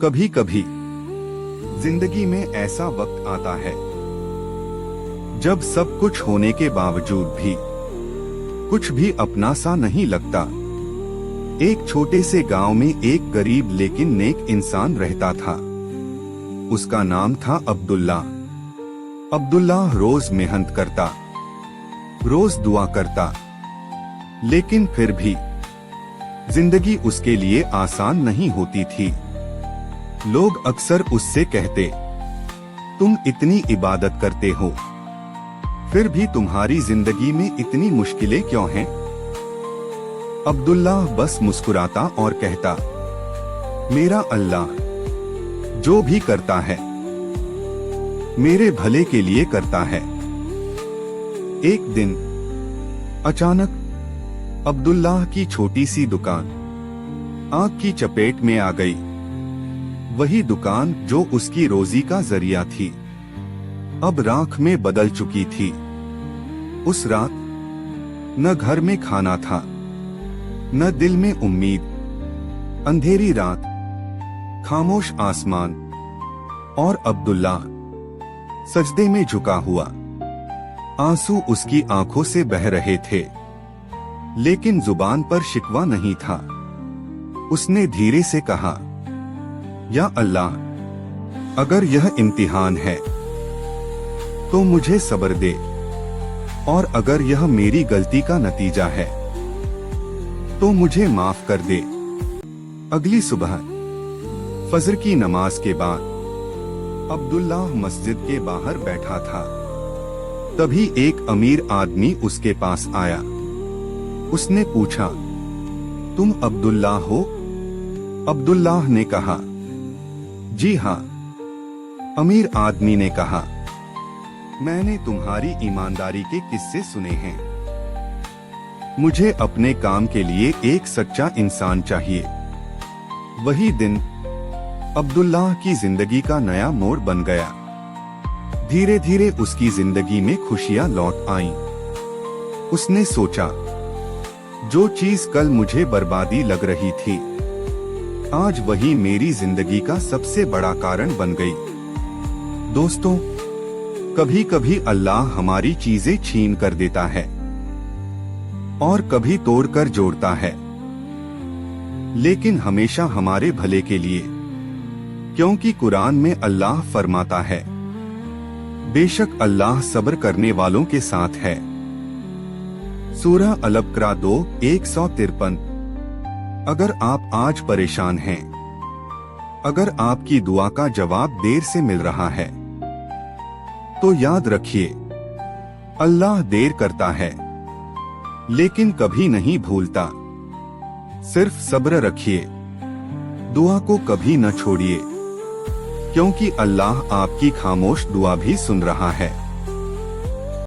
कभी कभी जिंदगी में ऐसा वक्त आता है जब सब कुछ होने के बावजूद भी कुछ भी अपना सा नहीं लगता। एक छोटे से गांव में एक गरीब लेकिन नेक इंसान रहता था। उसका नाम था अब्दुल्ला। अब्दुल्ला रोज मेहनत करता, रोज दुआ करता, लेकिन फिर भी जिंदगी उसके लिए आसान नहीं होती थी। लोग अक्सर उससे कहते, तुम इतनी इबादत करते हो, फिर भी तुम्हारी जिंदगी में इतनी मुश्किलें क्यों हैं? अब्दुल्ला बस मुस्कुराता और कहता, मेरा अल्लाह जो भी करता है मेरे भले के लिए करता है। एक दिन अचानक अब्दुल्लाह की छोटी सी दुकान आग की चपेट में आ गई। वही दुकान जो उसकी रोजी का जरिया थी, अब राख में बदल चुकी थी। उस रात न घर में खाना था, न दिल में उम्मीद। अंधेरी रात, खामोश आसमान और अब्दुल्ला सजदे में झुका हुआ। आंसू उसकी आंखों से बह रहे थे, लेकिन जुबान पर शिकवा नहीं था। उसने धीरे से कहा, या अल्लाह, अगर यह इम्तिहान है तो मुझे सब्र दे, और अगर यह मेरी गलती का नतीजा है तो मुझे माफ कर दे। अगली सुबह फजर की नमाज के बाद अब्दुल्ला मस्जिद के बाहर बैठा था। तभी एक अमीर आदमी उसके पास आया। उसने पूछा, तुम अब्दुल्ला हो? अब्दुल्लाह ने कहा, जी हाँ। अमीर आदमी ने कहा, मैंने तुम्हारी ईमानदारी के किस्से सुने हैं। मुझे अपने काम के लिए एक सच्चा इंसान चाहिए। वही दिन अब्दुल्लाह की जिंदगी का नया मोड़ बन गया। धीरे धीरे उसकी जिंदगी में खुशियां लौट आईं। उसने सोचा, जो चीज कल मुझे बर्बादी लग रही थी, आज वही मेरी जिंदगी का सबसे बड़ा कारण बन गई। दोस्तों, कभी कभी अल्लाह हमारी चीजें छीन कर देता है और कभी तोड़कर जोड़ता है, लेकिन हमेशा हमारे भले के लिए, क्योंकि कुरान में अल्लाह फरमाता है, बेशक अल्लाह सब्र करने वालों के साथ है। सूरह अल-बकरा 2:153। अगर आप आज परेशान हैं, अगर आपकी दुआ का जवाब देर से मिल रहा है, तो याद रखिए, अल्लाह देर करता है लेकिन कभी नहीं भूलता। सिर्फ सब्र रखिए, दुआ को कभी न छोड़िए, क्योंकि अल्लाह आपकी खामोश दुआ भी सुन रहा है।